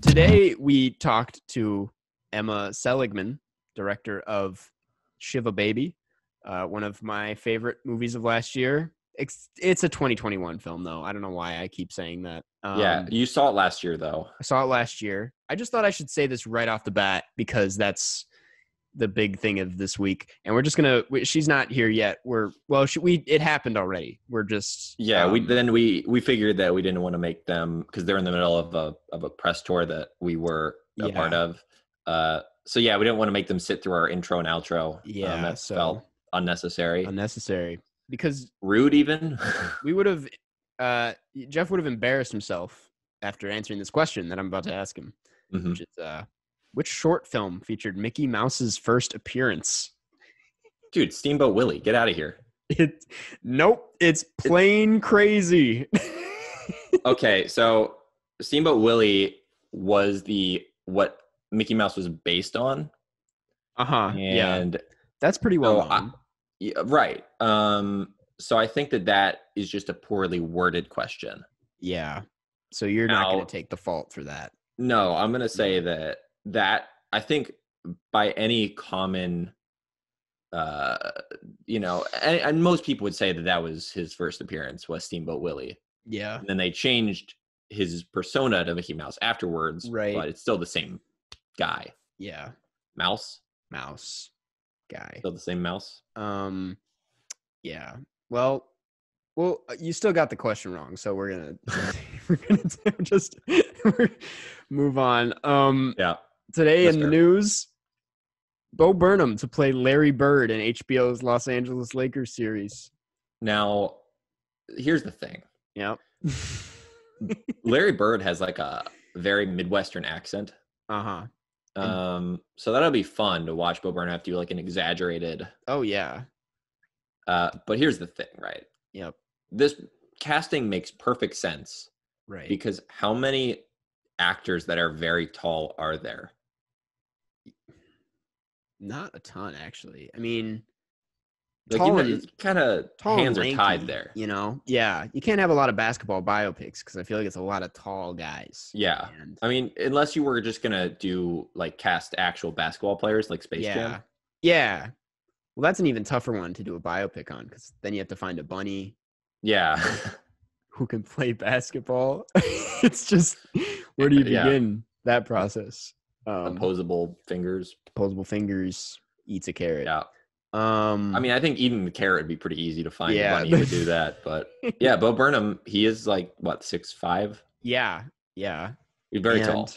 Today, we talked to Emma Seligman, director of Shiva Baby, one of my favorite movies of last year. It's a 2021 film, though. I don't know why I keep saying that. Yeah, you saw it last year, though. I saw it last year. I just thought I should say this right off the bat because that's the big thing of this week. And we're just going to – she's not here yet. It happened already. We're just – Yeah, we figured that we didn't want to make them – because they're in the middle of a press tour that we were a part of. So, yeah, we didn't want to make them sit through our intro and outro. Yeah, that felt unnecessary. Because – rude even. we would have Jeff would have embarrassed himself after answering this question that I'm about to ask him, which is which short film featured Mickey Mouse's first appearance? Dude, Steamboat Willie, get out of here. Nope, it's Plain Crazy. Okay, so Steamboat Willie was what Mickey Mouse was based on. And that's pretty well known. Right. So I think that is just a poorly worded question. Yeah. So you're not going to take the fault for that. No, I'm going to say that I think by any common, and most people would say that was his first appearance was Steamboat Willie. Yeah. And then they changed his persona to Mickey Mouse afterwards. Right. But it's still the same guy. Yeah. Mouse guy. Still the same mouse. Yeah. Well, you still got the question wrong, so we're gonna just move on. Yeah. Today in the news, Bo Burnham to play Larry Bird in HBO's Los Angeles Lakers series. Now, here's the thing. Yep. Larry Bird has like a very Midwestern accent. Uh-huh. So that'll be fun to watch Bo Burnham have to do like an exaggerated. Oh yeah. But here's the thing, right? Yep. This casting makes perfect sense. Right. Because how many actors that are very tall are there? Not a ton, actually. I mean, it's kind of hands lanky, are tied there. Yeah. You can't have a lot of basketball biopics because I feel like it's a lot of tall guys. Yeah. I mean, unless you were just going to do like cast actual basketball players like Space Jam. Yeah. Well, that's an even tougher one to do a biopic on because then you have to find a bunny. Yeah. Who can play basketball. It's just, where do you begin that process? Opposable fingers eats a carrot. Yeah. I mean, I think eating the carrot would be pretty easy to find a bunny who would do that. But yeah, Bo Burnham, he is like, what, 6'5"? Yeah. He's very tall.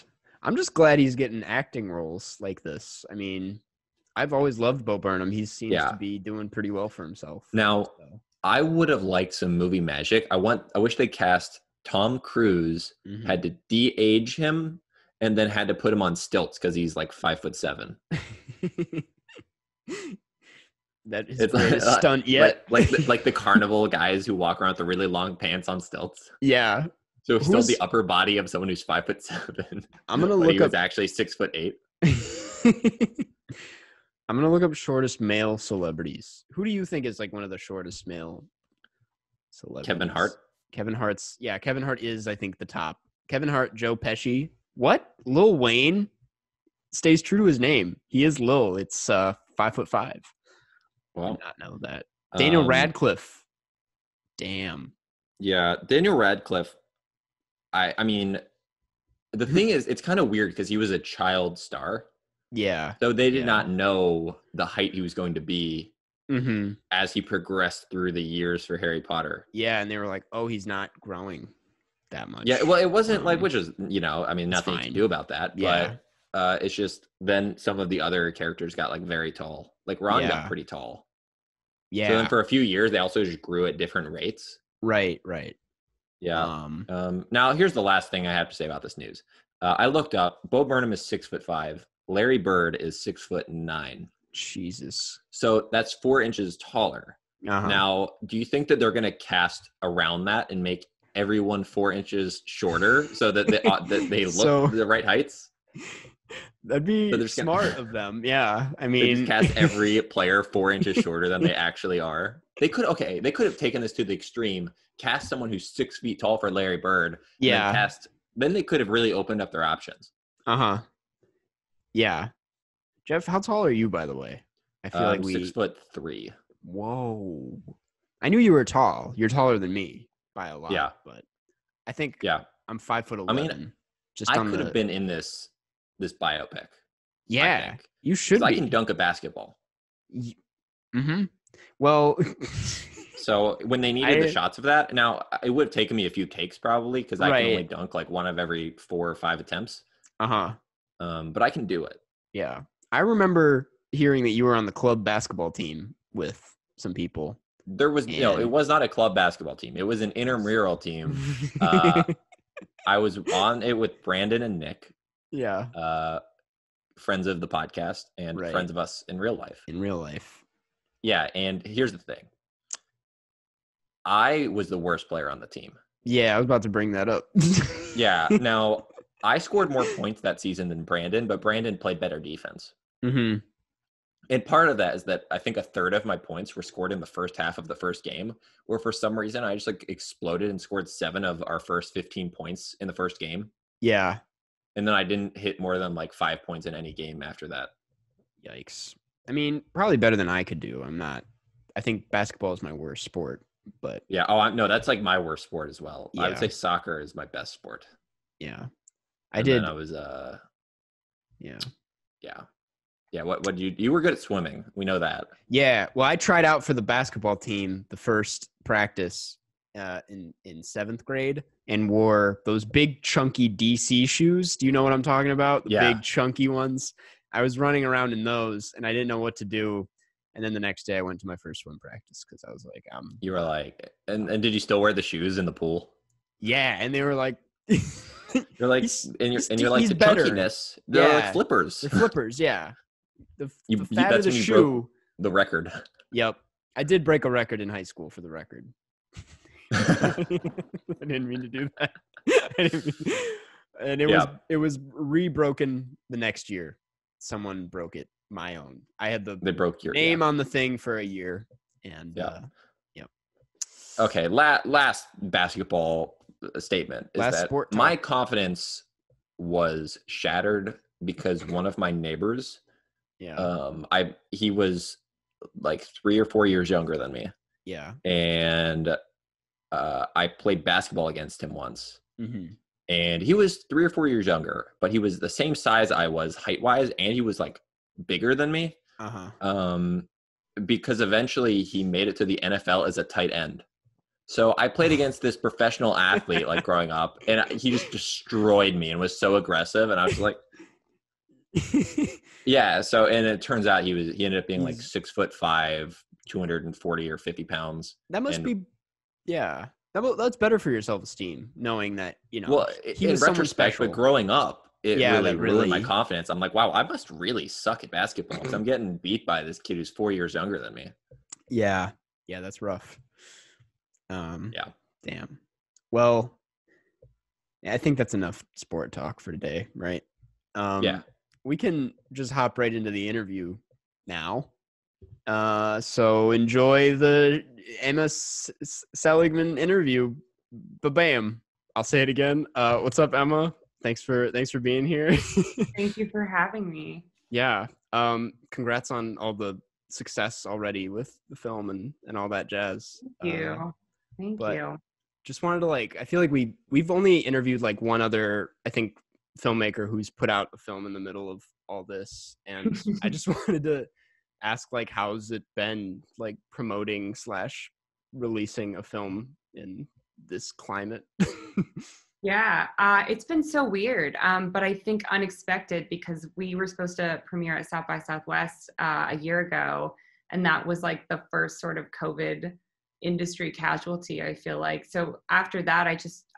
I'm just glad he's getting acting roles like this. I mean, I've always loved Bo Burnham. He seems to be doing pretty well for himself. Now, I would have liked some movie magic. I wish they cast Tom Cruise, had to de-age him, and then had to put him on stilts because he's like 5'7". That is the greatest stunt yet. Like the carnival guys who walk around with the really long pants on stilts. Yeah. So still the upper body of someone who's 5'7". I'm gonna look up. He was actually 6'8". I'm gonna look up shortest male celebrities. Who do you think is like one of the shortest male celebrities? Kevin Hart. Kevin Hart is, I think, the top. Kevin Hart, Joe Pesci. What? Lil Wayne stays true to his name. He is Lil. It's 5'5". Wow. I did not know that. Daniel Radcliffe. Damn. Yeah, Daniel Radcliffe. I mean, the thing is, it's kind of weird because he was a child star. Yeah. So they did not know the height he was going to be as he progressed through the years for Harry Potter. Yeah, and they were like, oh, he's not growing that much. Yeah, well, it wasn't which is, I mean, nothing to do about that. Yeah. But it's just then some of the other characters got like very tall. Like Ron got pretty tall. Yeah. So then for a few years, they also just grew at different rates. Right. Yeah. Now, here's the last thing I have to say about this news. I looked up. Bo Burnham is 6'5". Larry Bird is 6'9". Jesus. So that's 4 inches taller. Uh-huh. Now, do you think that they're going to cast around that and make everyone 4 inches shorter so that they look So the right heights? that'd So be they're just smart of them. Yeah. I they just mean, cast every player 4 inches shorter than they actually are. They could have taken this to the extreme, cast someone who's 6 feet tall for Larry Bird, and yeah. then they could have really opened up their options. Uh-huh. Yeah. Jeff, how tall are you, by the way? I feel like 6'3". Whoa. I knew you were tall. You're taller than me by a lot, Yeah. but I think Yeah. I'm 5'11". I mean, Just I on could have the been in this biopic. I yeah. think You because should I be. can dunk a basketball. Mm-hmm. Well, So when they needed the shots of that, now it would have taken me a few takes probably because I can only right. dunk like one of every 4 or 5 attempts. Uh-huh. But I can do it. Yeah. I remember hearing that you were on the club basketball team with some people. There was it was not a club basketball team. It was an intramural team. I was on it with Brandon and Nick, yeah. friends of the podcast and Right. friends of us in real life. In real life. Yeah, and here's the thing. I was the worst player on the team. Yeah, I was about to bring that up. Yeah. Now, I scored more points that season than Brandon, but Brandon played better defense. Mm-hmm. And part of that is that I think a third of my points were scored in the first half of the first game, where for some reason I just like exploded and scored 7 of our first 15 points in the first game. Yeah. And then I didn't hit more than like 5 points in any game after that. Yikes. I mean, probably better than I could do. I think basketball is my worst sport, but yeah. Oh, no, that's like my worst sport as well. Yeah. I would say soccer is my best sport. Yeah. Then I was, yeah. Yeah. Yeah. What you were good at swimming. We know that. Yeah. Well, I tried out for the basketball team the first practice in 7th grade and wore those big chunky DC shoes. Do you know what I'm talking about? The big chunky ones. I was running around in those and I didn't know what to do. And then the next day I went to my first swim practice because I was like, you were like, and did you still wear the shoes in the pool? Yeah. And they were like, you're like, and you're like the better. chunkiness. They're like flippers. They're flippers. Yeah. The fat that's of the shoe. The record. Yep. I did break a record in high school for the record. I didn't mean to do that. And it was re-broken the next year. Someone broke it. My own. I had they broke your name on the thing for a year, and Okay. Last basketball statement is that my confidence was shattered because one of my neighbors, he was like 3 or 4 years younger than me. Yeah. And I played basketball against him once. Mm-hmm. And he was 3 or 4 years younger, but he was the same size I was height-wise, and he was like bigger than me. Because eventually he made it to the NFL as a tight end. So I played against this professional athlete like growing up, and he just destroyed me and was so aggressive. And I was like, yeah. So, and it turns out he ended up being like 6'5", 240 or 50 pounds. That must be, yeah. That's better for your self-esteem, knowing that, Well, in retrospect, but growing up, it really ruined my confidence. I'm like, wow, I must really suck at basketball because I'm getting beat by this kid who's 4 years younger than me. Yeah. Yeah, that's rough. Yeah. Damn. Well, I think that's enough sport talk for today, right? Yeah. We can just hop right into the interview now. So enjoy the Emma Seligman interview. Ba-bam. I'll say it again. What's up, Emma? Thanks for being here. Thank you for having me. Yeah. Congrats on all the success already with the film and all that jazz. Thank you. Thank you. Just wanted to I feel like we've only interviewed like one other, I think, filmmaker who's put out a film in the middle of all this. And I just wanted to ask, how's it been promoting / releasing a film in this climate? Yeah, it's been so weird, but I think unexpected because we were supposed to premiere at South by Southwest a year ago, and that was the first sort of COVID industry casualty, I feel like. So after that,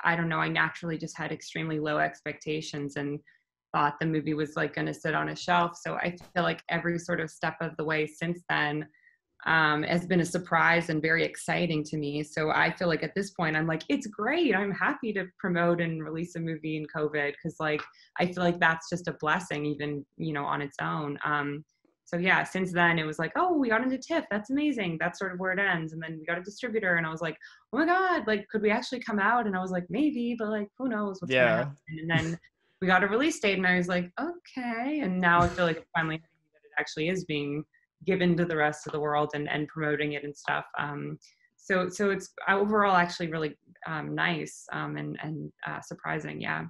I don't know, I naturally just had extremely low expectations and thought the movie was going to sit on a shelf. So I feel like every sort of step of the way since then, has been a surprise and very exciting to me. So I feel like at this point, I'm like, it's great. I'm happy to promote and release a movie in COVID because like I feel like that's just a blessing, even on its own. So yeah, since then it was like, oh, we got into TIFF. That's amazing. That's sort of where it ends. And then we got a distributor, and I was like, oh my God, like could we actually come out? And I was like, maybe, but like who knows what's gonna happen. And then we got a release date, and I was like, okay. And now I feel like it's finally that it actually is being given to the rest of the world and promoting it and stuff. So it's overall actually really nice and surprising. Yeah.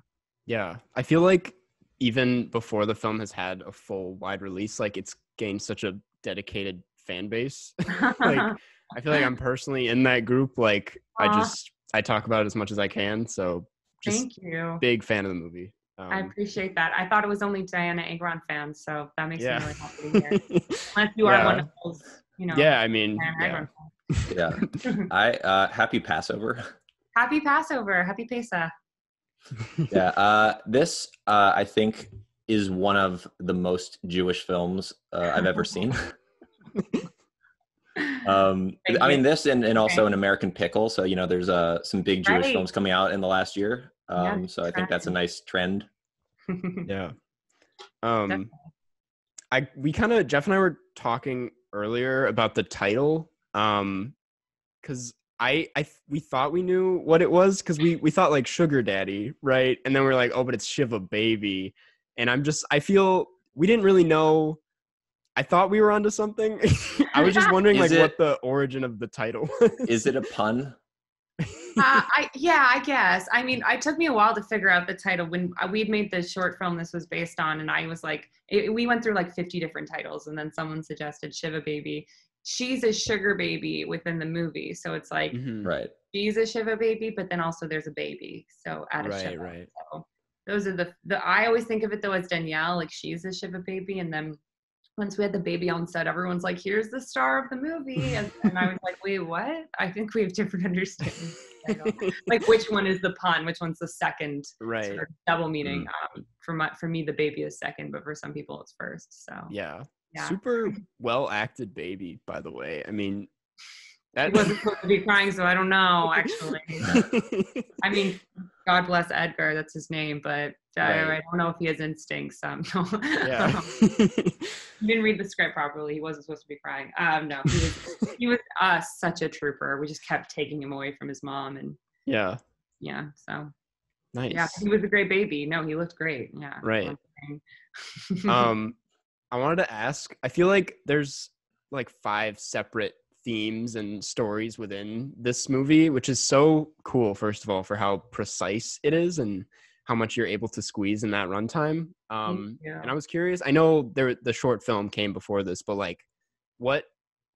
Yeah. I feel like even before the film has had a full wide release, like it's gained such a dedicated fan base. Like I feel like I'm personally in that group. Like I talk about it as much as I can. So just thank you. Big fan of the movie. I appreciate that. I thought it was only Diana Agron fans, so that makes me really happy to hear. Unless you are one of those, Yeah, I mean, I happy Passover. Happy Passover. Happy Pesach. Yeah, this I think is one of the most Jewish films I've ever seen. I mean, this and also an American Pickle. So there's some big Jewish films coming out in the last year. So I think that's a nice trend. Yeah. Jeff and I were talking earlier about the title. Cause we thought we knew what it was. Cause we thought like Sugar Daddy. Right. And then we're like, oh, but it's Shiva Baby. And I feel we didn't really know. I thought we were onto something. I was just wondering what the origin of the title was. Is it a pun? I guess. I mean, it took me a while to figure out the title when we'd made the short film this was based on, and I was like, we went through like 50 different titles, and then someone suggested Shiva Baby. She's a sugar baby within the movie, so it's like, right. She's a Shiva baby, but then also there's a baby, so at a Shiva. Right. So those are the. I always think of it though as Danielle, like she's a Shiva baby, and then once we had the baby on set, everyone's like, here's the star of the movie. And I was like, wait, what? I think we have different understandings. Like, which one is the pun? Which one's the second sort of double meaning? For me, the baby is second, but for some people, it's first. So yeah. Super well acted baby, by the way. I mean, he wasn't supposed to be crying, so I don't know, actually. I mean, God bless Edgar, that's his name, but I don't know if he has instincts. Yeah. He didn't read the script properly. He wasn't supposed to be crying. No, he was such a trooper. We just kept taking him away from his mom, and yeah, so nice. Yeah, he was a great baby. No, he looked great. Yeah, right. I wanted to ask. I feel like there's like 5 separate themes and stories within this movie, which is so cool, first of all, for how precise it is and how much you're able to squeeze in that runtime. And I was curious, I know the short film came before this, but like what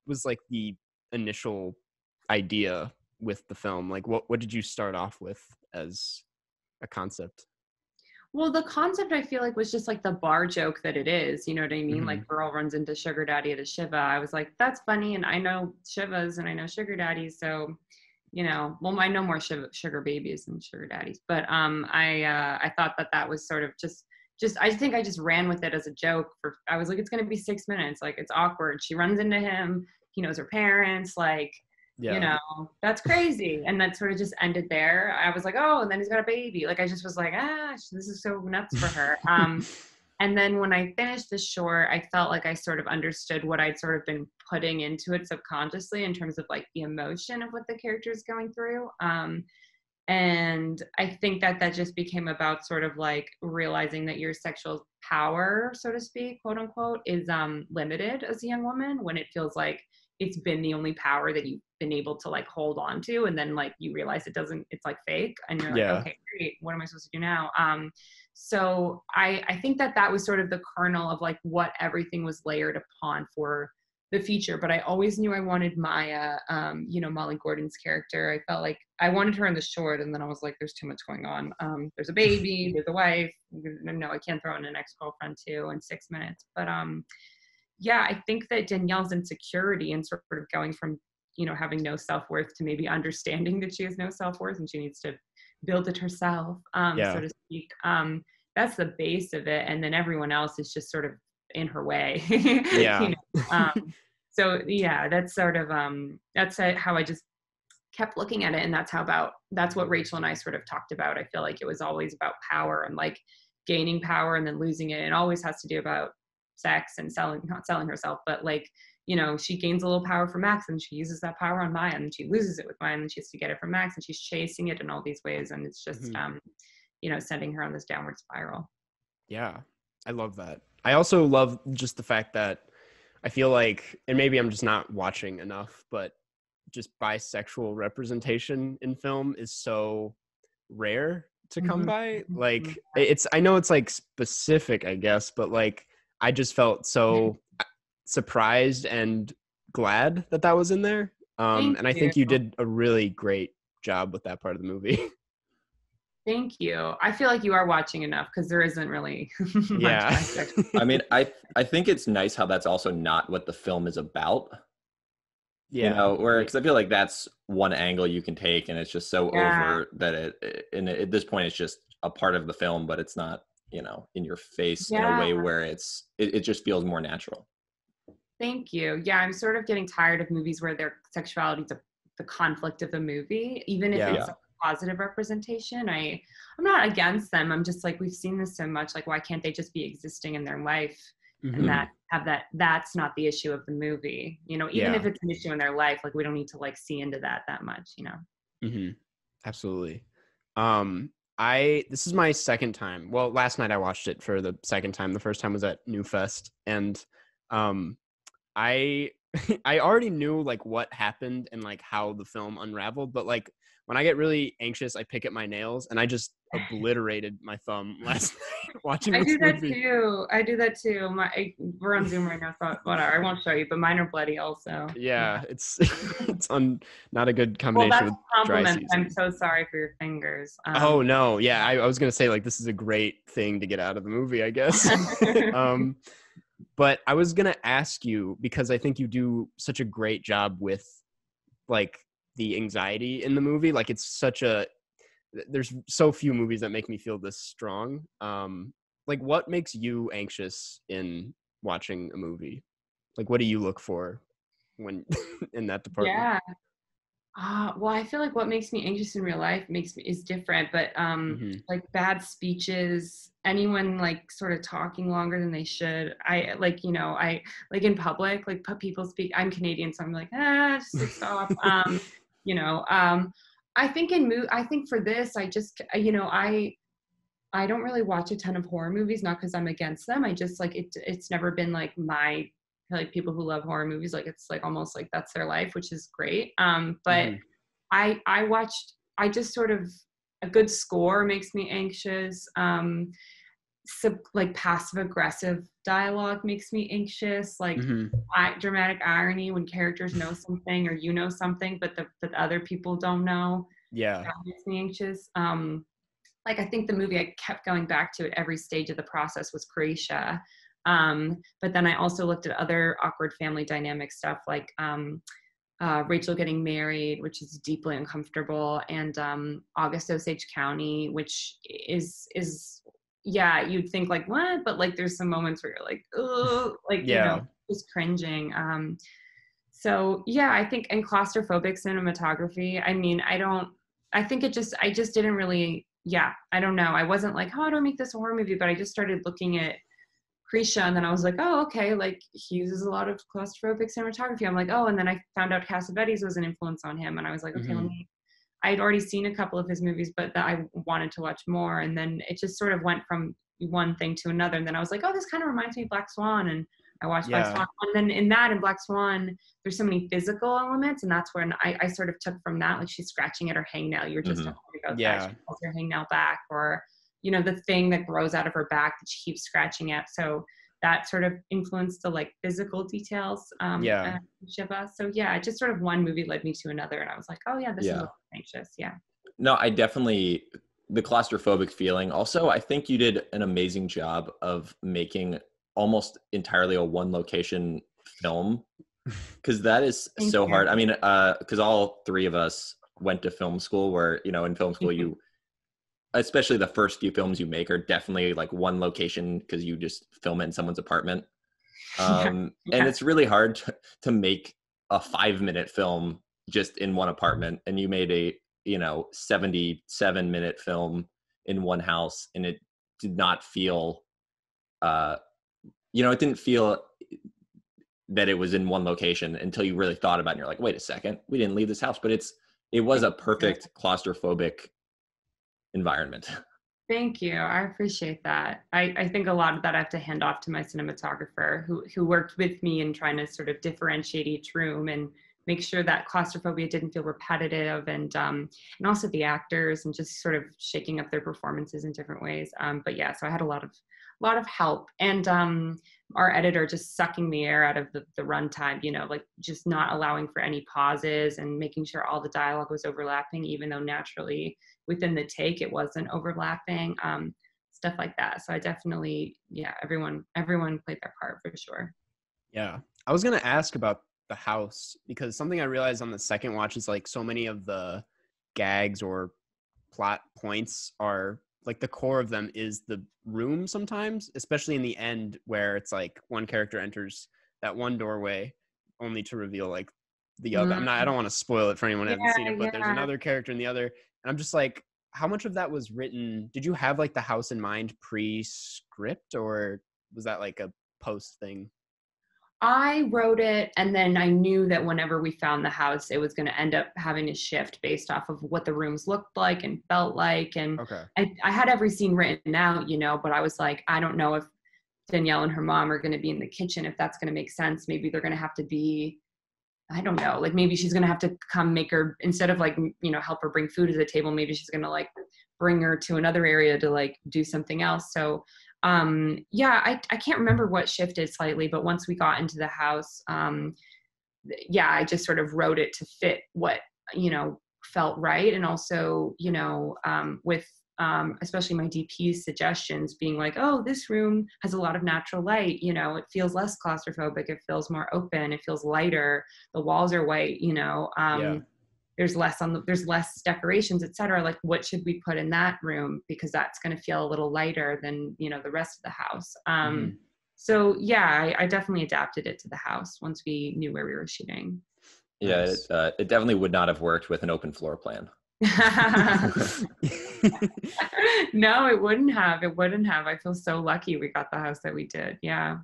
was like the initial idea with the film? Like what did you start off with as a concept? Well, the concept I feel like was just like the bar joke that it is, you know what I mean? Like girl runs into sugar daddy at a Shiva. I was like, that's funny. And I know Shivas and I know sugar daddies. So, I know more sugar babies than sugar daddies, but I thought that was sort of just I think I just ran with it as a joke. I was like, it's going to be 6 minutes. Like it's awkward. She runs into him. He knows her parents. Like, that's crazy. And that sort of just ended there. I was like, oh, and then he's got a baby. Like, I just was like, this is so nuts for her. And then when I finished the short, I felt like I sort of understood what I'd sort of been putting into it subconsciously in terms of like the emotion of what the character is going through. And I think that just became about sort of like realizing that your sexual power, so to speak, quote unquote, is limited as a young woman when it feels like it's been the only power that you've been able to like hold on to. And then like you realize it's like fake and you're like, okay, great. What am I supposed to do now? So I think that was sort of the kernel of like what everything was layered upon for the feature. But I always knew I wanted Maya, Molly Gordon's character. I felt like I wanted her in the short, and then I was like, there's too much going on. There's a baby, there's a wife. No, I can't throw in an ex-girlfriend too in 6 minutes. But I think that Danielle's insecurity and sort of going from, having no self-worth to maybe understanding that she has no self-worth and she needs to build it herself, so to speak. That's the base of it. And then everyone else is just sort of in her way. So yeah, that's sort of that's how I just kept looking at it, and that's what Rachel and I sort of talked about. I feel like it was always about power and like gaining power and then losing it. It always has to do about sex and not selling herself, but like, you know, she gains a little power from Max and she uses that power on Maya, and she loses it with Maya, and she has to get it from Max, and she's chasing it in all these ways, and it's just you know, sending her on this downward spiral. Yeah, I love that. I also love just the fact that I feel like, and maybe I'm just not watching enough, but just bisexual representation in film is so rare to come by. Like I know it's like specific, I guess, but like I just felt so surprised and glad that was in there. And I think you did a really great job with that part of the movie. Thank you. I feel like you are watching enough because there isn't really much. I mean, I think it's nice how that's also not what the film is about. Yeah. You know, because I feel like that's one angle you can take, and it's just so overt that at this point it's just a part of the film, but it's not, you know, in your face in a way where it just feels more natural. Thank you. Yeah, I'm sort of getting tired of movies where their sexuality is the conflict of the movie, even if it's a positive representation. I'm not against them. I'm just like, we've seen this so much. Like, why can't they just be existing in their life and that's not the issue of the movie, you know, even if it's an issue in their life, like we don't need to like see into that much, you know? Absolutely. This is my second time. Well, last night I watched it for the second time. The first time was at New Fest, and I already knew like what happened and like how the film unraveled, but like when I get really anxious, I pick at my nails, and I just obliterated my thumb last night watching this movie. I do that too. We're on Zoom right now, so whatever. I won't show you, but mine are bloody also. Yeah. It's not a good combination with dry season. I'm so sorry for your fingers. Oh no, yeah. I was gonna say like this is a great thing to get out of the movie, I guess. But I was gonna ask you, because I think you do such a great job with like the anxiety in the movie. Like there's so few movies that make me feel this strong. Like what makes you anxious in watching a movie? Like what do you look for when in that department? Yeah. Well, I feel like what makes me anxious in real life is different, but like bad speeches, anyone like sort of talking longer than they should. I like, you know, I like in public, like people speak. I'm Canadian, so I'm like, just like, stop. You know, I think I think for this, I just, you know, I don't really watch a ton of horror movies, not because I'm against them. I just like it's never been like like people who love horror movies, like it's like almost like that's their life, which is great. But I just sort of, a good score makes me anxious. Like passive aggressive dialogue makes me anxious. Like dramatic irony when characters know something or you know something, but the other people don't know. Yeah, that makes me anxious. Like I think the movie I kept going back to at every stage of the process was Croatia. But then I also looked at other awkward family dynamic stuff, like Rachel getting married, which is deeply uncomfortable, and August Osage County, which is yeah, you'd think like what, but like there's some moments where you're like, oh, like you know, just cringing. So yeah, I think, and claustrophobic cinematography. I mean, I just didn't really. Yeah, I don't know. I wasn't like, how do I make this a horror movie? But I just started looking at Krisha, and then I was like, oh, okay, like he uses a lot of claustrophobic cinematography. I'm like, oh, and then I found out Cassavetes was an influence on him, and I was like, okay, I had already seen a couple of his movies, but I wanted to watch more, and then it just sort of went from one thing to another, and then I was like, oh, this kind of reminds me of Black Swan, and I watched Black Swan, and then in Black Swan, there's so many physical elements, and that's when I sort of took from that, like she's scratching at her hangnail. You're just talking about that. She pulls her hangnail back, or you know, the thing that grows out of her back that she keeps scratching at. So that sort of influenced the like physical details. Shiva. So yeah, just sort of one movie led me to another, and I was like, oh yeah, this is anxious. Yeah. No, I definitely, the claustrophobic feeling. Also, I think you did an amazing job of making almost entirely a one location film, because that is so hard. I mean, because all three of us went to film school, where, you know, in film school, you, especially the first few films you make are definitely like one location, because you just film it in someone's apartment. And it's really hard to make a 5-minute film just in one apartment, and you made a 77-minute film in one house, and it did not feel it didn't feel that it was in one location until you really thought about it, and you're like, wait a second, we didn't leave this house. But it was a perfect claustrophobic environment. Thank you. I appreciate that. I think a lot of that I have to hand off to my cinematographer who worked with me in trying to sort of differentiate each room and make sure that claustrophobia didn't feel repetitive, and also the actors, and just sort of shaking up their performances in different ways. But yeah, so I had a lot of help, and our editor just sucking the air out of the runtime, like just not allowing for any pauses and making sure all the dialogue was overlapping, even though naturally within the take it wasn't overlapping, stuff like that. So I definitely, everyone played their part for sure. Yeah, I was gonna ask about the house, because something I realized on the second watch is like so many of the gags or plot points are like the core of them is the room sometimes, especially in the end where it's like one character enters that one doorway only to reveal like the other. I don't want to spoil it for anyone who hasn't seen it, but there's another character in the other. And I'm just like, how much of that was written? Did you have like the house in mind pre-script, or was that like a post thing? I wrote it, and then I knew that whenever we found the house, it was going to end up having to shift based off of what the rooms looked like and felt like. And I had every scene written out, but I was like, I don't know if Danielle and her mom are going to be in the kitchen, if that's going to make sense. Maybe they're going to have to be, I don't know, like maybe she's going to have to come make her, instead of like, help her bring food to the table, maybe she's going to like bring her to another area to like do something else. So I can't remember what shifted slightly, but once we got into the house, I just sort of wrote it to fit what, felt right. And also, with, especially my DP's suggestions being like, oh, this room has a lot of natural light, it feels less claustrophobic, it feels more open, it feels lighter, the walls are white, there's less decorations, etc. Like, what should we put in that room? Because that's going to feel a little lighter than, the rest of the house. So yeah, I definitely adapted it to the house once we knew where we were shooting. Yeah, nice. It definitely would not have worked with an open floor plan. No, it wouldn't have. I feel so lucky we got the house that we did. Yeah.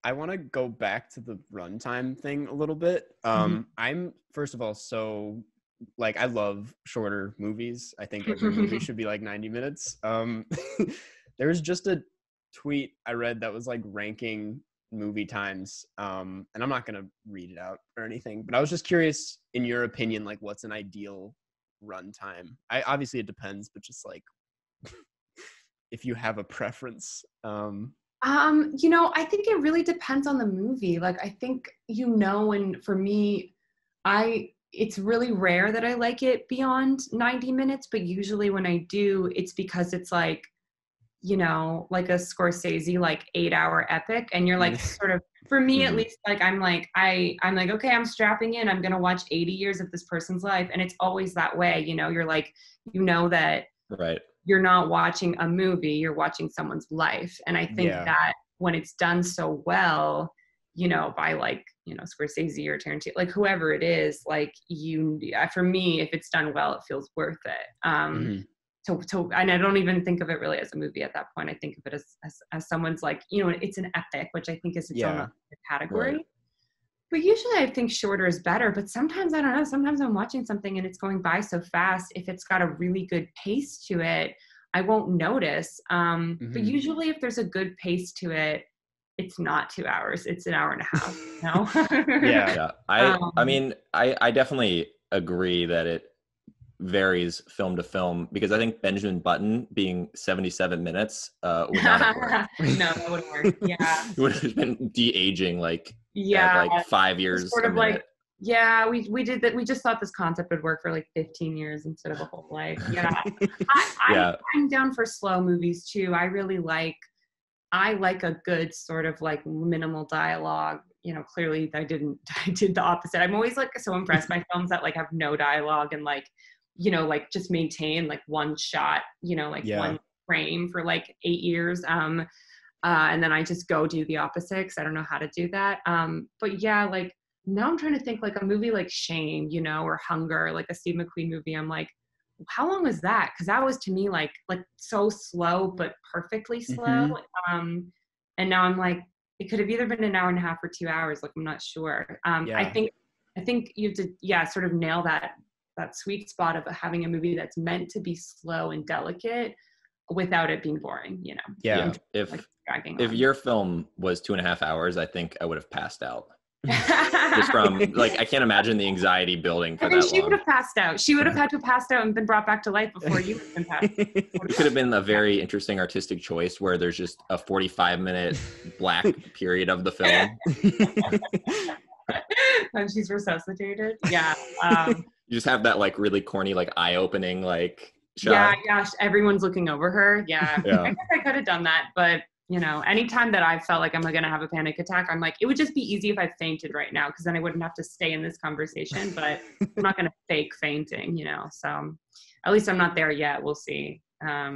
I want to go back to the runtime thing a little bit. I'm, first of all, so like, I love shorter movies. I think every movie should be like 90 minutes. There was just a tweet I read that was like ranking movie times. And I'm not going to read it out or anything, but I was just curious, in your opinion, like, what's an ideal runtime? Obviously it depends, but just like, if you have a preference. I think it really depends on the movie. Like, I think, and for me, it's really rare that I like it beyond 90 minutes, but usually when I do, it's because it's like, like a Scorsese, like 8-hour epic. And you're like, sort of, for me at least, like, I'm like, okay, I'm strapping in, I'm going to watch 80 years of this person's life. And it's always that way, you're like, that right. You're not watching a movie, you're watching someone's life. And I think that when it's done so well, by like, Scorsese or Tarantino, like whoever it is, like for me, if it's done well, it feels worth it. And I don't even think of it really as a movie at that point. I think of it as someone's like, it's an epic, which I think is its own category. Right. But usually I think shorter is better, but sometimes, I don't know, sometimes I'm watching something and it's going by so fast. If it's got a really good pace to it, I won't notice. But usually if there's a good pace to it, it's not 2 hours, it's an hour and a half. Yeah. I mean, I definitely agree that it varies film to film, because I think Benjamin Button being 77 minutes would not have worked. No, that wouldn't work. Yeah. It would have been de-aging like 5 years. Sort of like, we did that. We just thought this concept would work for like 15 years instead of a whole life. Yeah. I'm down for slow movies too. I like a good sort of like minimal dialogue. Clearly I did the opposite. I'm always like so impressed by films that like have no dialogue and like, like just maintain like one shot, one frame for like 8 years. And then I just go do the opposite because I don't know how to do that. But yeah, like now I'm trying to think like a movie like Shame, you know, or Hunger, like a Steve McQueen movie. I'm like, how long was that? Because that was to me like so slow but perfectly slow. And now I'm like, it could have either been an hour and a half or 2 hours. Like I'm not sure. I think you have to sort of nail that sweet spot of having a movie that's meant to be slow and delicate without it being boring, you know. Yeah. If your film was 2.5 hours, I think I would have passed out. Just from like, I can't imagine the anxiety building for that long. She would have passed out. She would have had to have passed out and been brought back to life before you would have been passed. It could have been a very interesting artistic choice where there's just a 45-minute black period of the film. And she's resuscitated. Yeah. You just have that like really corny, like eye-opening like shot. Yeah, gosh, everyone's looking over her. Yeah. I guess I could have done that, but you know, anytime that I felt like I'm going to have a panic attack, I'm like, it would just be easy if I fainted right now because then I wouldn't have to stay in this conversation, but I'm not going to fake fainting, you know, so at least I'm not there yet. We'll see. Yeah.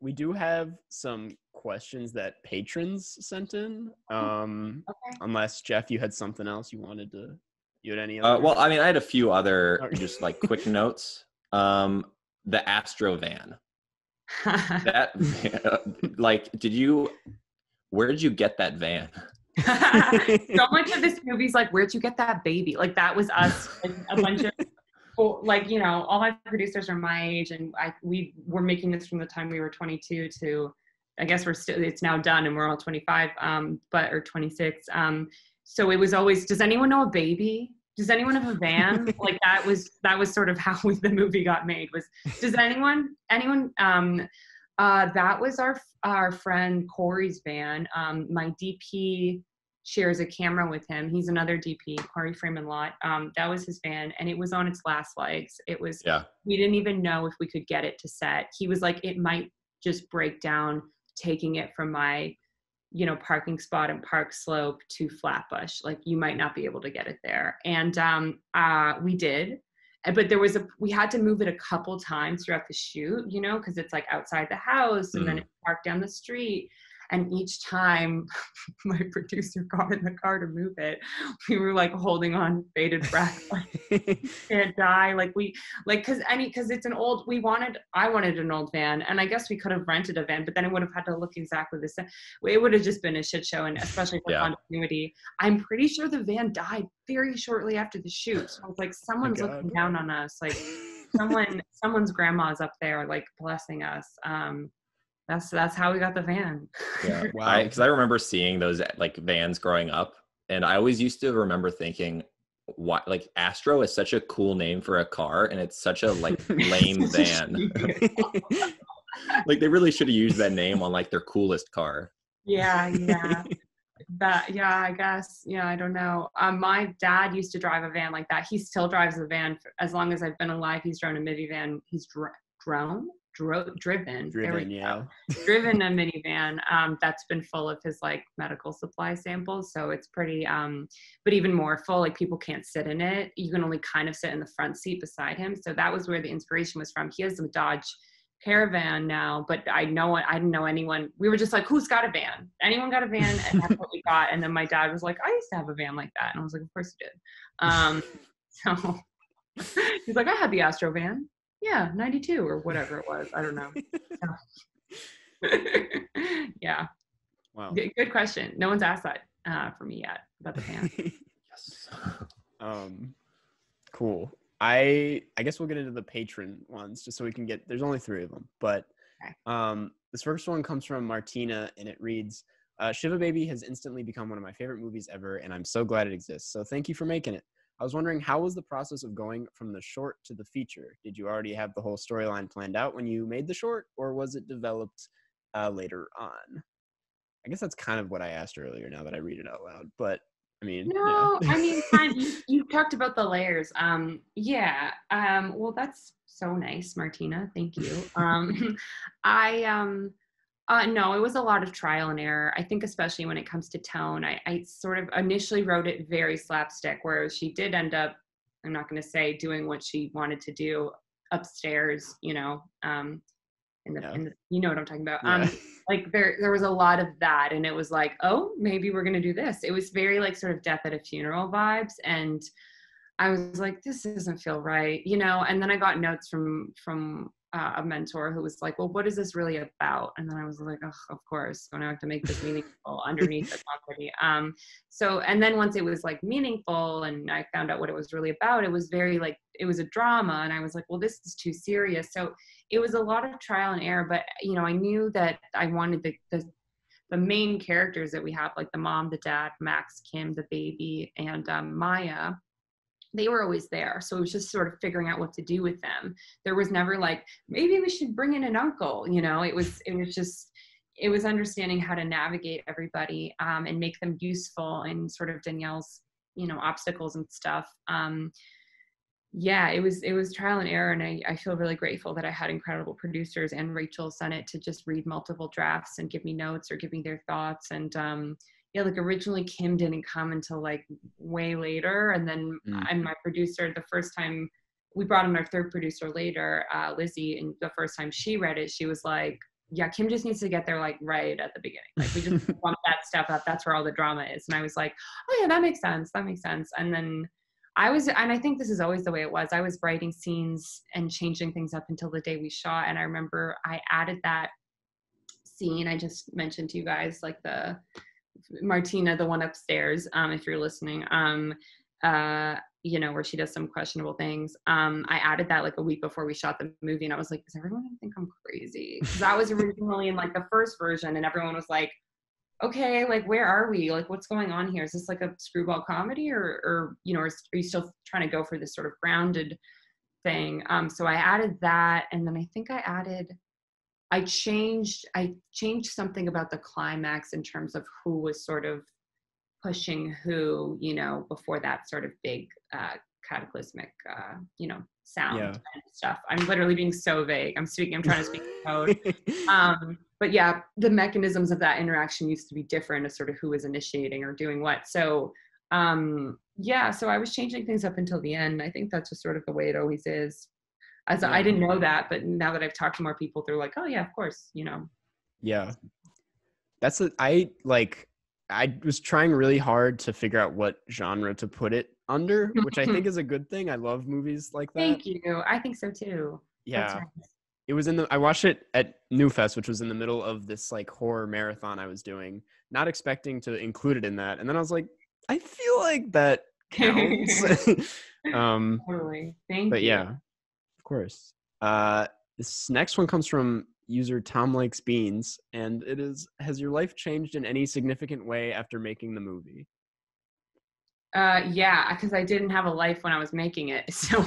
We do have some questions that patrons sent in. Unless Jeff, you had something else you wanted to, you had any other? Well, I mean, I had a few other just like quick notes. The Astro van. That like, where did you get that van? So much of this movie's like, where'd you get that baby? Like that was us, like, a bunch of like, you know, all my producers are my age, and we were making this from the time we were 22 to, I guess it's now done and we're all 25, or 26. So it was always, does anyone know a baby? Does anyone have a van? Like that was sort of how the movie got made, was, does anyone, that was our friend Corey's van. My DP shares a camera with him. He's another DP, Corey Freeman Lott. That was his van, and it was on its last legs. It was, we didn't even know if we could get it to set. He was like, it might just break down taking it from my, you know, parking spot in Park Slope to Flatbush. Like you might not be able to get it there. And we did, but we had to move it a couple times throughout the shoot, you know, because it's like outside the house and then it's parked down the street. And each time my producer got in the car to move it, we were like holding on bated breath, like can't die. Cause it's I wanted an old van, and I guess we could have rented a van, but then it would have had to look exactly the same. It would have just been a shit show, and especially for continuity. I'm pretty sure the van died very shortly after the shoot. So I was like, someone's looking down on us. Like someone's grandma's up there, like blessing us. That's how we got the van. Yeah, wow. Because I remember seeing those like vans growing up, and I always used to remember thinking, what, like Astro is such a cool name for a car, and it's such a like lame van. Like they really should have used that name on like their coolest car. Yeah. I guess. Yeah, I don't know. My dad used to drive a van like that. He still drives a van as long as I've been alive. He's driven a minivan. He's driven a minivan that's been full of his like medical supply samples, so it's pretty but even more full, like people can't sit in it. You can only kind of sit in the front seat beside him. So that was where the inspiration was from. He has a Dodge Caravan now, but I didn't know anyone. We were just like, who's got a van? Anyone got a van? And that's what we got. And then my dad was like, I used to have a van like that, and I was like, of course you did. So he's like, I had the Astro van. Yeah, 92 or whatever it was. I don't know. Yeah. Wow. Good question. No one's asked that for me yet about the van. Yes. Cool. I guess we'll get into the patron ones just so we can get, there's only 3 of them, but this first one comes from Martina, and it reads, Shiva Baby has instantly become one of my favorite movies ever, and I'm so glad it exists. So thank you for making it. I was wondering, how was the process of going from the short to the feature? Did you already have the whole storyline planned out when you made the short, or was it developed later on? I guess that's kind of what I asked earlier now that I read it out loud, but I mean. No, yeah. I mean, you talked about the layers. Well, that's so nice, Martina. Thank you. No, it was a lot of trial and error. I think especially when it comes to tone, I sort of initially wrote it very slapstick, whereas she did end up, I'm not going to say doing what she wanted to do upstairs, you know, you know what I'm talking about. Like there was a lot of that, and it was like, oh, maybe we're gonna do this. It was very like sort of death at a funeral vibes, and I was like, this doesn't feel right, you know. And then I got notes from a mentor who was like, well, what is this really about? And then I was like, oh, of course, when I have to make this meaningful underneath the comedy. So, and then once it was like meaningful and I found out what it was really about, it was very like, it was a drama. And I was like, well, this is too serious. So it was a lot of trial and error, but you know, I knew that I wanted the main characters that we have, like the mom, the dad, Max, Kim, the baby, and Maya. They were always there. So it was just sort of figuring out what to do with them. There was never like, maybe we should bring in an uncle, you know. It was understanding how to navigate everybody and make them useful and sort of Danielle's, you know, obstacles and stuff. It was trial and error. And I feel really grateful that I had incredible producers and Rachel Sennett to just read multiple drafts and give me notes or give me their thoughts. And like originally Kim didn't come until like way later. And then I'm my producer the first time we brought in our third producer later, Lizzie, and the first time she read it, she was like, yeah, Kim just needs to get there like right at the beginning. Like we just want that stuff up. That's where all the drama is. And I was like, oh yeah, that makes sense. That makes sense. And then and I think this is always the way it was. I was writing scenes and changing things up until the day we shot. And I remember I added that scene I just mentioned to you guys, like the Martina, the one upstairs, if you're listening, you know, where she does some questionable things. I added that like a week before we shot the movie, and I was like, is everyone gonna think I'm crazy? Because I was originally in like the first version, and everyone was like, okay, like where are we? Like what's going on here? Is this like a screwball comedy, or you know, are you still trying to go for this sort of grounded thing? So I added that, and then I think I changed something about the climax in terms of who was sort of pushing who, you know, before that sort of big cataclysmic, you know, sound and stuff. I'm literally being so vague. I'm trying to speak in code. But yeah, the mechanisms of that interaction used to be different as sort of who was initiating or doing what. So so I was changing things up until the end. I think that's just sort of the way it always is. I didn't know that, but now that I've talked to more people, they're like, oh yeah, of course, you know. Yeah. I was trying really hard to figure out what genre to put it under, which I think is a good thing. I love movies like that. Thank you. I think so too. Yeah. It was I watched it at New Fest, which was in the middle of this like horror marathon I was doing, not expecting to include it in that. And then I was like, I feel like that counts. Totally. Thank you. But yeah. Of course. This next one comes from user Tom Likes Beans, and it is, has your life changed in any significant way after making the movie? Yeah, because I didn't have a life when I was making it. So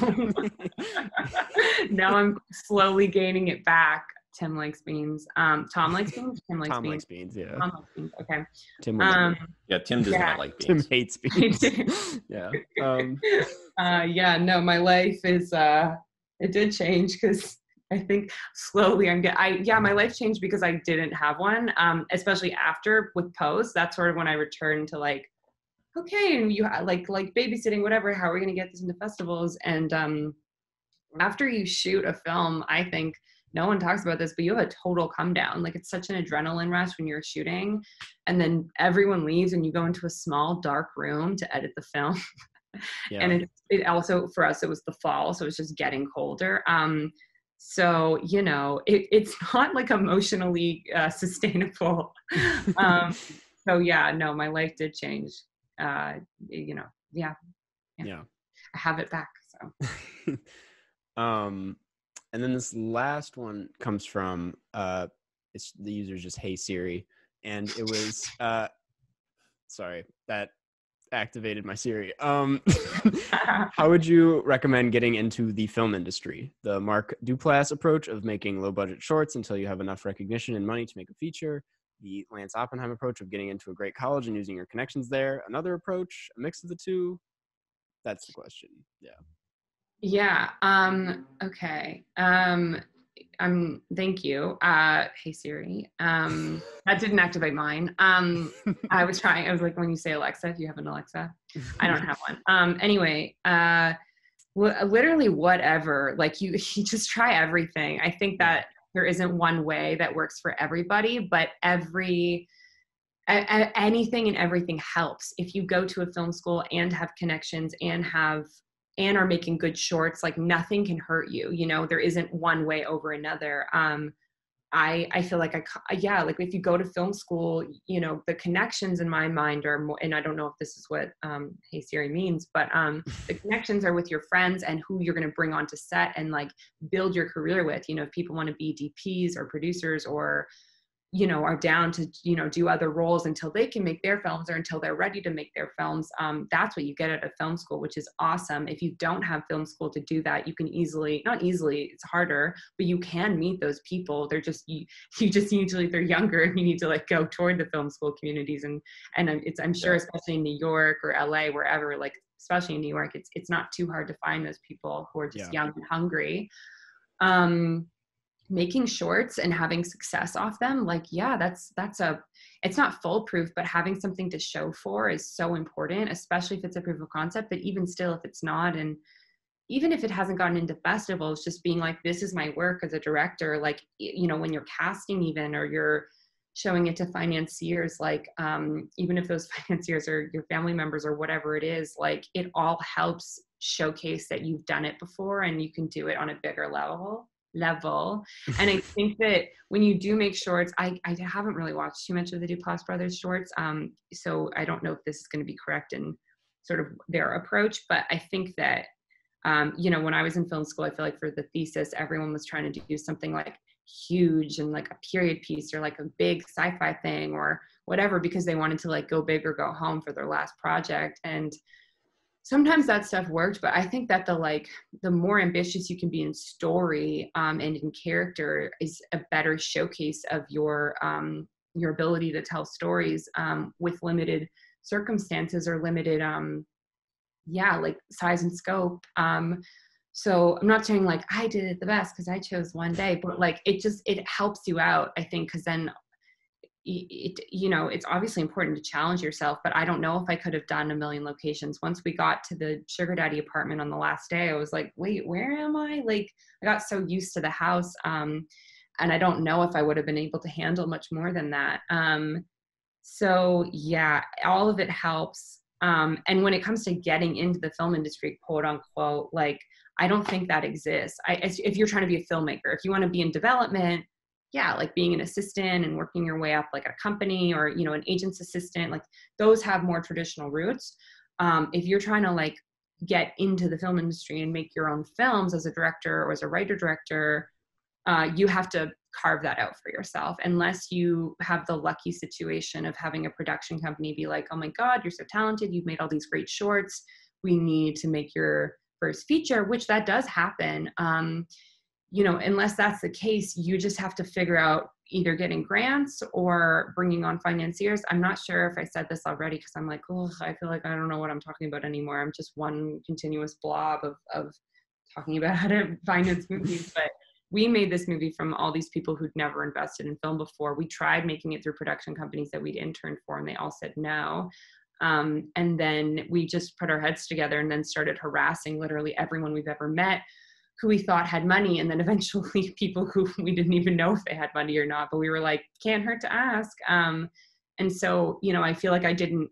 now I'm slowly gaining it back. Tim Likes Beans. Tom Likes Beans? Tim Likes Beans. Tom Likes Beans, yeah. Tom Likes Beans, okay. Tim does not like beans. Tim hates beans. Yeah. No, my life is it did change because I think slowly my life changed because I didn't have one, especially after with Pose. That's sort of when I returned to like, okay, and you like babysitting, whatever, how are we going to get this into festivals? And after you shoot a film, I think no one talks about this, but you have a total come down. Like it's such an adrenaline rush when you're shooting, and then everyone leaves and you go into a small dark room to edit the film. Yeah. And it also, for us, it was the fall, so it was just getting colder. So, you know, it's not like emotionally sustainable. So yeah, no, my life did change. You know, yeah. I have it back. So. And then this last one comes from it's the user's just Hey Siri, and it was sorry, that activated my Siri. How would you recommend getting into the film industry? The Mark Duplass approach of making low budget shorts until you have enough recognition and money to make a feature. The Lance Oppenheim approach of getting into a great college and using your connections there. Another approach, a mix of the two. That's the question. Yeah. Yeah. Okay. Thank you. Hey Siri. That didn't activate mine. I was like, when you say Alexa, do you have an Alexa? I don't have one. Anyway, literally whatever, like you just try everything. I think that there isn't one way that works for everybody, but anything and everything helps. If you go to a film school and have connections and are making good shorts, like nothing can hurt you. You know, there isn't one way over another. I feel like like if you go to film school, you know, the connections in my mind are more, and I don't know if this is what Hey Siri means, but the connections are with your friends and who you're going to bring onto set and like build your career with. You know, if people want to be DPs or producers or, you know, are down to, you know, do other roles until they can make their films or until they're ready to make their films. That's what you get at a film school, which is awesome. If you don't have film school to do that, you can not easily, it's harder, but you can meet those people. They're just, you just usually, they're younger and you need to like go toward the film school communities. And I'm sure, especially in New York or LA, wherever, like, especially in New York, it's not too hard to find those people who are just young and hungry. Making shorts and having success off them, like, it's not foolproof, but having something to show for is so important, especially if it's a proof of concept. But even still, if it's not, and even if it hasn't gotten into festivals, just being like, this is my work as a director, like, you know, when you're casting even, or you're showing it to financiers, like, even if those financiers are your family members or whatever it is, like, it all helps showcase that you've done it before and you can do it on a bigger level. And I think that when you do make shorts, I haven't really watched too much of the Duplass brothers shorts, so I don't know if this is going to be correct in sort of their approach, but I think that you know, when I was in film school, I feel like for the thesis, everyone was trying to do something like huge and like a period piece or like a big sci-fi thing or whatever, because they wanted to like go big or go home for their last project. And sometimes that stuff worked, but I think that the more ambitious you can be in story and in character is a better showcase of your ability to tell stories with limited circumstances or limited like size and scope. So I'm not saying like I did it the best because I chose one day, but like it helps you out, I think, because then you know, it's obviously important to challenge yourself, but I don't know if I could have done a million locations. Once we got to the sugar daddy apartment on the last day, I was like, wait, where am I? Like, I got so used to the house. And I don't know if I would have been able to handle much more than that. So yeah, all of it helps. And when it comes to getting into the film industry, quote unquote, like, I don't think that exists. If you're trying to be a filmmaker, if you want to be in development, like being an assistant and working your way up like a company or, you know, an agent's assistant, like those have more traditional roots. If you're trying to like get into the film industry and make your own films as a director or as a writer director, you have to carve that out for yourself, unless you have the lucky situation of having a production company be like, oh my God, you're so talented. You've made all these great shorts. We need to make your first feature, which that does happen. You know, unless that's the case, you just have to figure out either getting grants or bringing on financiers. I'm not sure if I said this already because I'm like, oh, I feel like I don't know what I'm talking about anymore. I'm just one continuous blob of talking about how to finance movies. But we made this movie from all these people who'd never invested in film before. We tried making it through production companies that we'd interned for, and they all said no. And then we just put our heads together and then started harassing literally everyone we've ever met who we thought had money, and then eventually people who we didn't even know if they had money or not, but we were like, can't hurt to ask. And so, you know, I feel like I didn't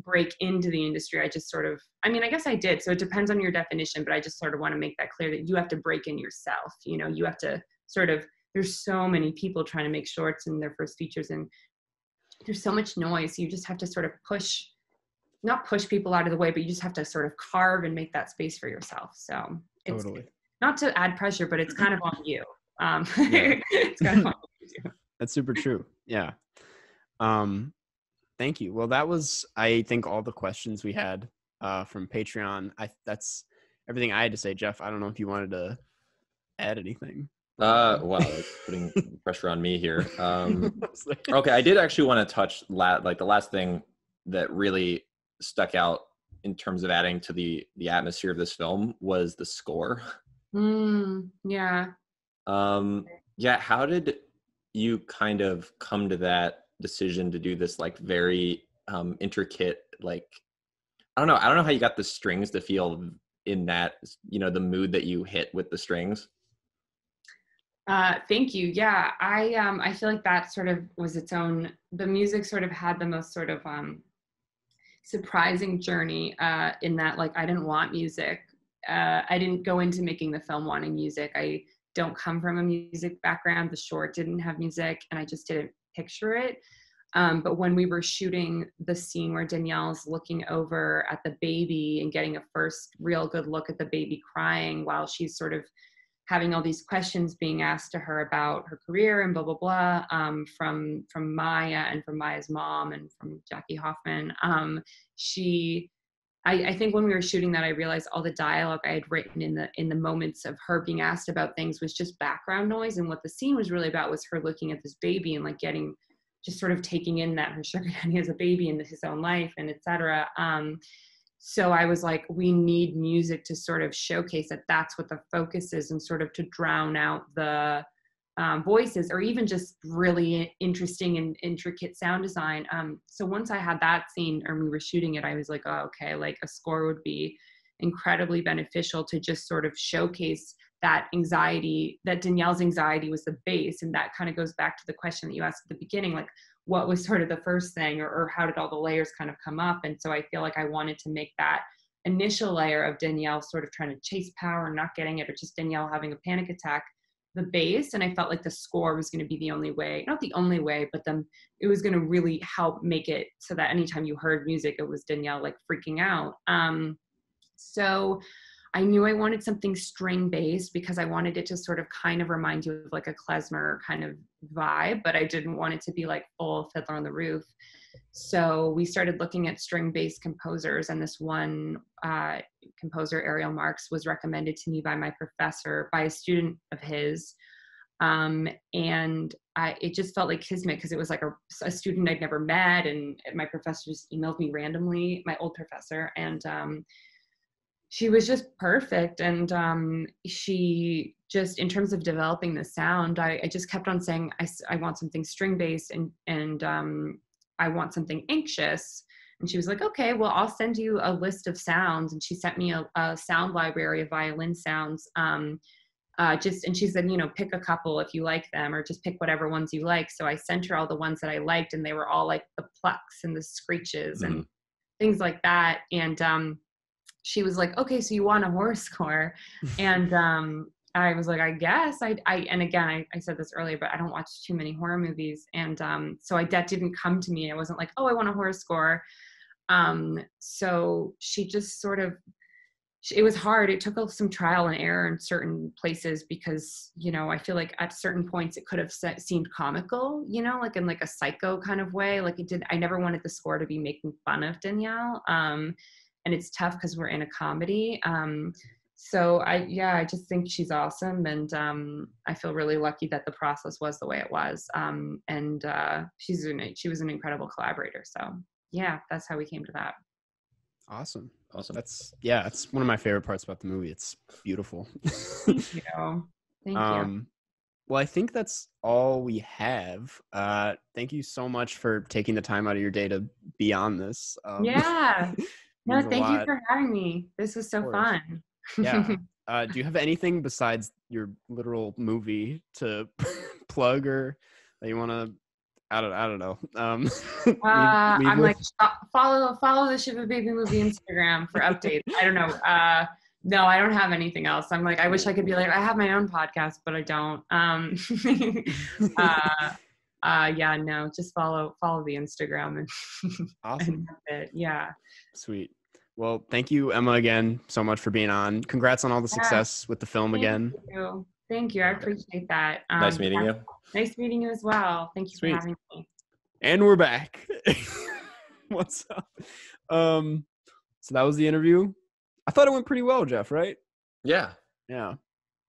break into the industry. I just sort of, I mean, I guess I did. So it depends on your definition, but I just sort of want to make that clear that you have to break in yourself. You know, you have to sort of, there's so many people trying to make shorts in their first features, and there's so much noise. You just have to sort of not push people out of the way, but you just have to sort of carve and make that space for yourself. So it's not to add pressure, but it's kind of on you. It's kind of on you too. That's super true. Yeah. Thank you. Well, that was, I think, all the questions we had from Patreon. That's everything I had to say. Jeff, I don't know if you wanted to add anything. Wow, it's putting pressure on me here. Okay, I did actually want to touch like the last thing that really stuck out in terms of adding to the atmosphere of this film was the score. Yeah. How did you kind of come to that decision to do this like very intricate, like, I don't know how you got the strings to feel in that, you know, the mood that you hit with the strings? Thank you. Yeah, I feel like that sort of was its own. The music sort of had the most sort of surprising journey in that, like, I didn't want music. I didn't go into making the film wanting music. I don't come from a music background. The short didn't have music, and I just didn't picture it. But when we were shooting the scene where Danielle's looking over at the baby and getting a first real good look at the baby crying while she's sort of having all these questions being asked to her about her career and blah, blah, blah, from Maya and from Maya's mom and from Jackie Hoffman. I think when we were shooting that, I realized all the dialogue I had written in the moments of her being asked about things was just background noise. And what the scene was really about was her looking at this baby and like just sort of taking in that her sugar daddy has a baby in his own life and et cetera. So I was like, we need music to sort of showcase that that's what the focus is and sort of to drown out the voices or even just really interesting and intricate sound design. So once I had that scene or we were shooting it, I was like, oh, okay, like a score would be incredibly beneficial to just sort of showcase that anxiety, that Danielle's anxiety was the base. And that kind of goes back to the question that you asked at the beginning, like, what was sort of the first thing or how did all the layers kind of come up? And so I feel like I wanted to make that initial layer of Danielle sort of trying to chase power and not getting it, or just Danielle having a panic attack, the base. And I felt like the score was going to be the only way, not the only way, but it was going to really help make it so that anytime you heard music, it was Danielle like freaking out. So I knew I wanted something string based because I wanted it to sort of kind of remind you of like a klezmer kind of vibe, but I didn't want it to be like full Fiddler on the Roof. So we started looking at string based composers, and this one composer, Ariel Marx, was recommended to me by my professor, by a student of his. And it just felt like kismet because it was like a student I'd never met, and my professor just emailed me randomly, my old professor, and she was just perfect. And she just, in terms of developing the sound, I just kept on saying, I want something string based and I want something anxious. And she was like, okay, well, I'll send you a list of sounds. And she sent me a sound library of violin sounds. And she said, pick a couple if you like them, or just pick whatever ones you like. So I sent her all the ones that I liked, and they were all like the plucks and the screeches and things like that. And she was like, okay, so you want a horror score? And I was like, I guess and again, I said this earlier, but I don't watch too many horror movies. And so that didn't come to me. I wasn't like, oh, I want a horror score. So she just sort of, it was hard. It took some trial and error in certain places because, I feel like at certain points it could have seemed comical, like in like a Psycho kind of way. Like it did. I never wanted the score to be making fun of Danielle. And it's tough because we're in a comedy. So I just think she's awesome. And I feel really lucky that the process was the way it was. And she was an incredible collaborator. So yeah, that's how we came to that. Awesome. That's one of my favorite parts about the movie. It's beautiful. Thank you. Thank you. Well, I think that's all we have. Thank you so much for taking the time out of your day to be on this. Yeah. No, thank you for having me. This was so fun. Yeah. Do you have anything besides your literal movie to plug or that you want to? I don't know. I'm like, follow the Shiva Baby Movie Instagram for updates. I don't know. No, I don't have anything else. I'm like, I wish I could be like, I have my own podcast, but I don't. Yeah, no, just follow the Instagram and awesome. And yeah. Sweet. Well, thank you, Emma, again so much for being on. Congrats on all the success with the film again. Thank you. I appreciate that. Nice meeting you. Nice meeting you as well. Thank you for having me. And we're back. What's up? So that was the interview. I thought it went pretty well, Jeff, right? Yeah. Yeah.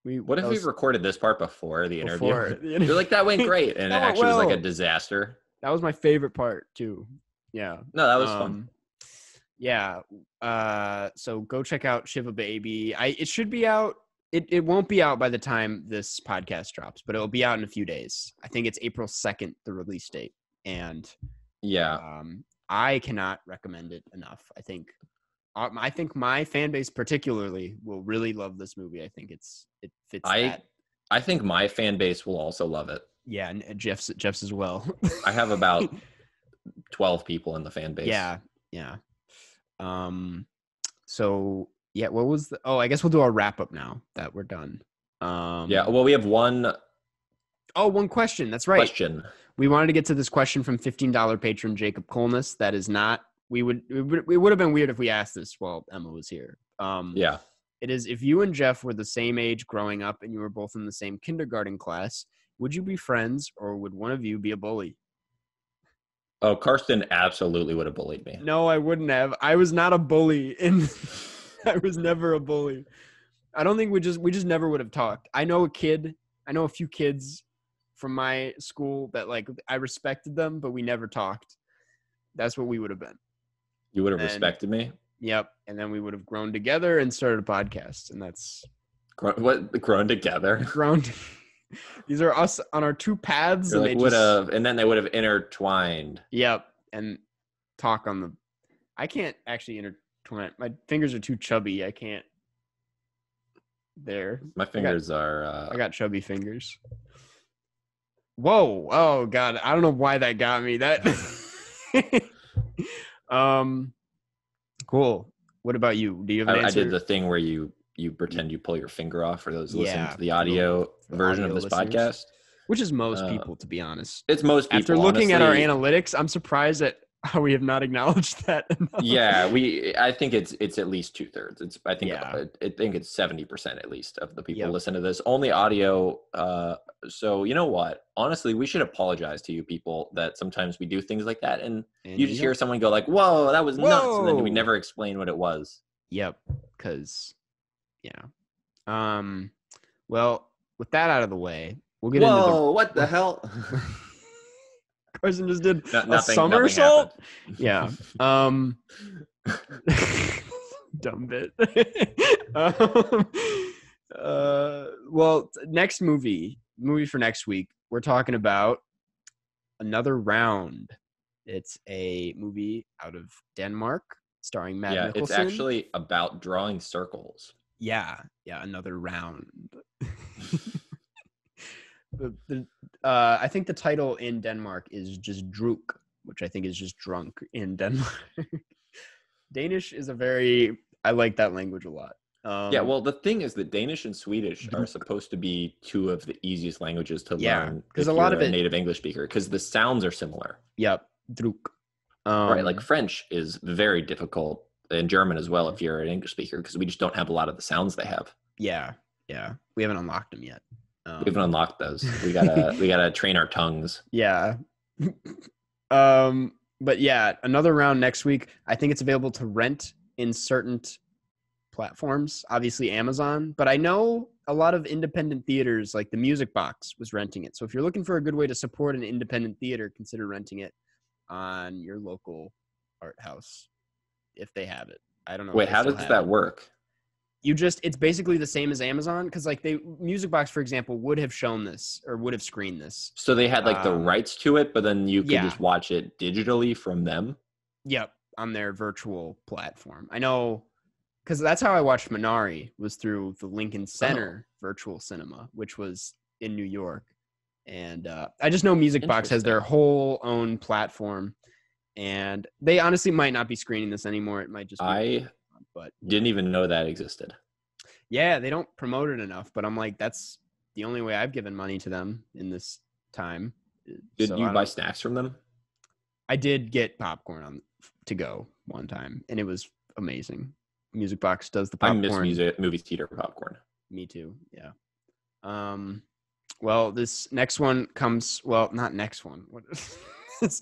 What if we recorded this part before the interview? You're like, that went great. And it actually was like a disaster. That was my favorite part too. Yeah. No, that was fun. Yeah. So go check out Shiva Baby. It should be out. It won't be out by the time this podcast drops, but it'll be out in a few days. I think it's April 2nd, the release date. And yeah, I cannot recommend it enough. I think my fan base particularly will really love this movie. I think it fits that I think my fan base will also love it. Yeah, and Jeff's as well. I have about 12 people in the fan base. Yeah. So yeah, what was I guess we'll do our wrap up now that we're done. Well, we have one question. That's right. We wanted to get to this question from $15 patron Jacob Colness. That is not. It would have been weird if we asked this while Emma was here. It is, if you and Jeff were the same age growing up and you were both in the same kindergarten class, would you be friends or would one of you be a bully? Oh, Karsten absolutely would have bullied me. No, I wouldn't have. I was not a bully. I was never a bully. I don't think we just never would have talked. I know a few kids from my school that like I respected them, but we never talked. That's what we would have been. You would have respected me? Yep. And then we would have grown together and started a podcast. And that's grown together. These are us on our two paths. And then they would have intertwined. Yep. And talk on the. I can't actually intertwine. My fingers are too chubby. I can't. There. My fingers are. I got chubby fingers. Whoa! Oh God! I don't know why that got me. That. Cool. What about you? Do you have an answer? I did the thing where you pretend you pull your finger off for those listening to the audio version of this podcast. Which is most people, to be honest. It's most people. After looking at our analytics, I'm surprised at how we have not acknowledged that enough. Yeah, I think it's at least 2/3. I think it's 70% at least of the people listen to this. Only audio. So you know what? Honestly, we should apologize to you people that sometimes we do things like that, and you just hear someone go like, "Whoa, that was nuts," and then we never explain what it was. Yep. Because, well, with that out of the way, we'll get into what the hell? Carson just did a somersault. Yeah. Dumb bit. Well, next movie for next week, we're talking about Another Round. It's a movie out of Denmark starring Matt Mikkelsen. It's actually about drawing circles. Yeah, Another Round. I think the title in Denmark is just Druk, which I think is just drunk in Denmark. Danish is I like that language a lot. Well, the thing is that Danish and Swedish are supposed to be two of the easiest languages to learn because a lot of it native English speaker, because the sounds are similar. Yep, Druk. Right, like French is very difficult, and German as well if you're an English speaker, because we just don't have a lot of the sounds they have. Yeah, we haven't unlocked them yet. We haven't unlocked those. We gotta train our tongues. Yeah. But yeah, Another Round next week. I think it's available to rent in certain platforms, obviously Amazon, but I know a lot of independent theaters, like the Music Box, was renting it. So if you're looking for a good way to support an independent theater, consider renting it on your local art house if they have it. I don't know. Wait, how does that work? It's basically the same as Amazon, because like Music Box, for example, would have shown this or would have screened this. So they had like the rights to it, but then you could just watch it digitally from them? Yep, on their virtual platform. I know, because that's how I watched Minari, was through the Lincoln Center virtual cinema, which was in New York. And I just know Music Box has their whole own platform, and they honestly might not be screening this anymore. It might just be but didn't even know that existed. Yeah, they don't promote it enough, but I'm like, that's the only way I've given money to them in this time. Did you buy snacks from them? I did get popcorn to go one time, and it was amazing. Music Box does the popcorn. I miss movie theater popcorn. Me too. Yeah. Well, this next one comes. Well, not next one. What is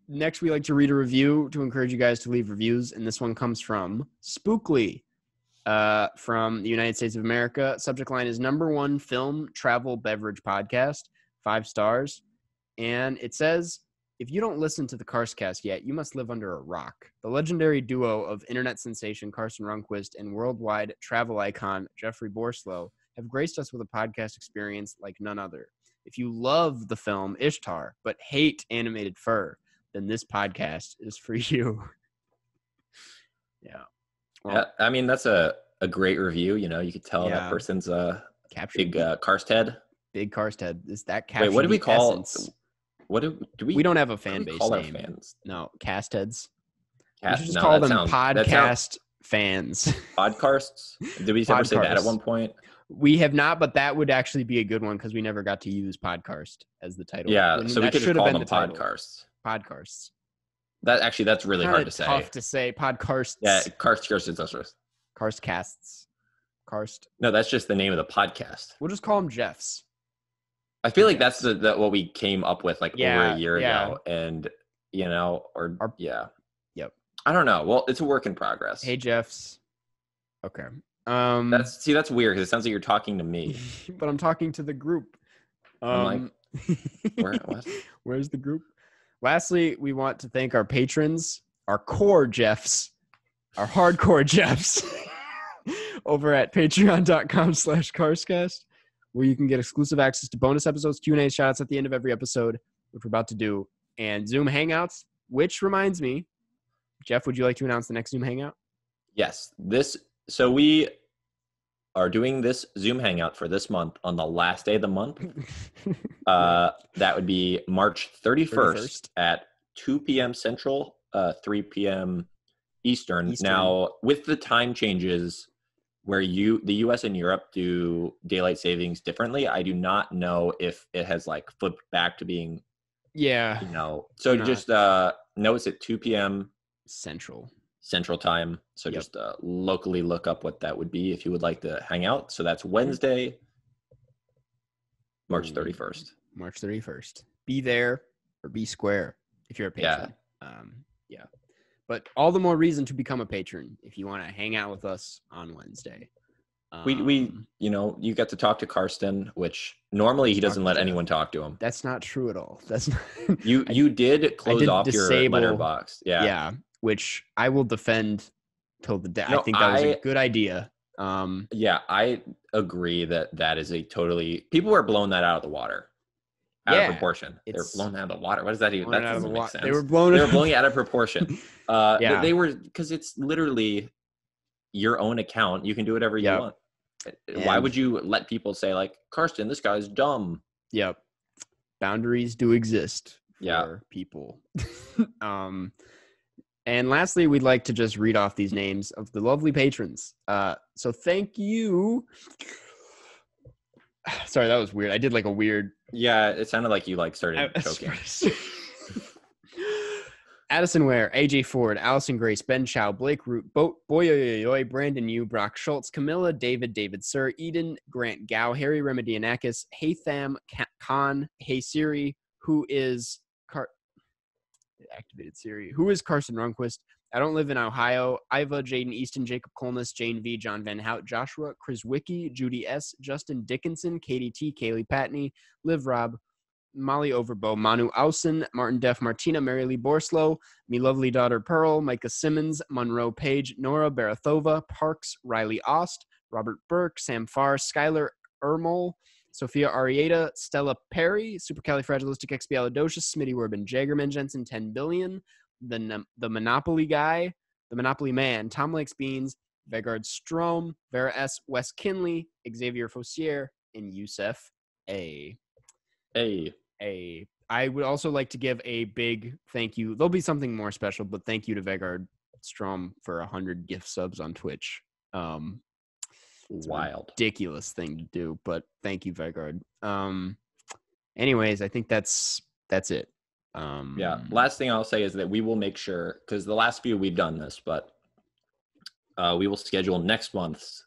next, we like to read a review to encourage you guys to leave reviews, and this one comes from Spookly from the United States of America. Subject line is #1 film, travel, beverage podcast, 5 stars. And it says, if you don't listen to the Karstcast yet, you must live under a rock. The legendary duo of internet sensation Carsten Rundquist and worldwide travel icon Jeffrey Borslow have graced us with a podcast experience like none other. If you love the film Ishtar but hate animated fur, then this podcast is for you. Yeah. Well, yeah, I mean, that's a great review. You know, you could tell that person's Captured. Big Karsted. Big Karsted. Is that captured? Wait, what do we call? Essence? What do we? We don't have a fan base call name. Our fans? No, Castheads. We should just call them podcast fans. Podcasts? Did we ever say that at one point? We have not, but that would actually be a good one because we never got to use podcast as the title. Yeah, so we could just call them podcasts. Podcasts. That's really hard to say. Tough to say. Podcasts. Yeah, Karstcasts. Karstcasts. No, that's just the name of the podcast. We'll just call them Jeffs. I feel like that's what we came up with over a year ago, and yeah. Yep. I don't know. Well, it's a work in progress. Hey, Jeffs. Okay. That's weird because it sounds like you're talking to me. But I'm talking to the group. I'm like, where's the group? Lastly, we want to thank our patrons, our core Jeffs, our hardcore Jeffs, over at patreon.com/Karstcast, where you can get exclusive access to bonus episodes, Q&A, shoutouts at the end of every episode, which we're about to do, and Zoom Hangouts, which reminds me, Jeff, would you like to announce the next Zoom Hangout? Yes. So we are doing this Zoom Hangout for this month on the last day of the month. That would be March 31st at 2 p.m. Central, 3 p.m. Eastern. Now, with the time changes where the US and Europe do daylight savings differently, I do not know if it has flipped back to being so just know it's at 2 p.m. Central time. So just locally look up what that would be if you would like to hang out. So that's Wednesday, March 31st. March 31st. Be there or be square if you're a patron. Yeah. But all the more reason to become a patron if you want to hang out with us on Wednesday. You get to talk to Karsten, which normally he doesn't let anyone talk to him. That's not true at all. That's not. You did close off your letterbox. Yeah. Which I will defend till the day. I think that was a good idea. I agree that is people were blowing that out of the water. Out of proportion. They were blown out of the water. What does that even? That doesn't make sense. They were blowing it out of proportion. They were, because it's literally your own account. You can do whatever you want. Why would you let people say Karsten, this guy's dumb? Yep. Boundaries do exist for people. And lastly, we'd like to just read off these names of the lovely patrons. So thank you. Sorry, that was weird. I did a weird. Yeah, it sounded like you started choking. Addison Ware, AJ Ford, Allison Grace, Ben Chow, Blake Root, Boy, Brandon Yu, Brock Schultz, Camilla, David Sir, Eden, Grant Gow, Harry Remedianakis, Haytham Khan, Hey Siri, who is activated Siri, who is Carson Runquist? I don't live in Ohio. Iva, Jaden Easton, Jacob Colness, Jane V, John Van Hout, Joshua, Chris Wicki, Judy S, Justin Dickinson, Katie T, Kaylee Patney, Liv Rob, Molly Overbow, Manu Ausen, Martin Def, Martina, Mary Lee Borslow, me lovely daughter Pearl, Micah Simmons, Monroe Page, Nora Barathova, Parks, Riley Ost, Robert Burke, Sam Farr, Skylar Ermol, Sophia Arieta, Stella Perry, Supercalifragilisticexpialidocious, Smitty Werbin, Jagerman Jensen, 10 billion, the Monopoly guy, the Monopoly man, Tom Likes Beans, Vegard Strom, Vera S, Wes Kinley, Xavier Fossier, and Youssef A. I would also like to give a big thank you. There'll be something more special, but thank you to Vegard Strom for 100 gift subs on Twitch. It's wild, ridiculous thing to do, but thank you, Vegard. Anyways, I think that's it. Last thing I'll say is that we will make sure, because the last few we've done this, but we will schedule next month's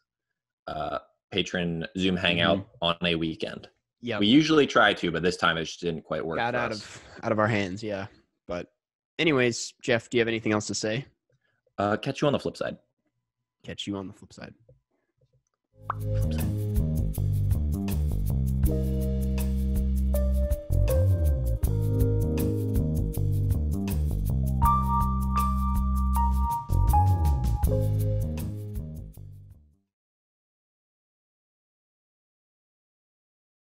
patron Zoom hangout on a weekend. Yeah, we usually try to, but this time it just didn't quite work. Got out of our hands, yeah. But anyways, Jeff, do you have anything else to say? Catch you on the flip side. Catch you on the flip side.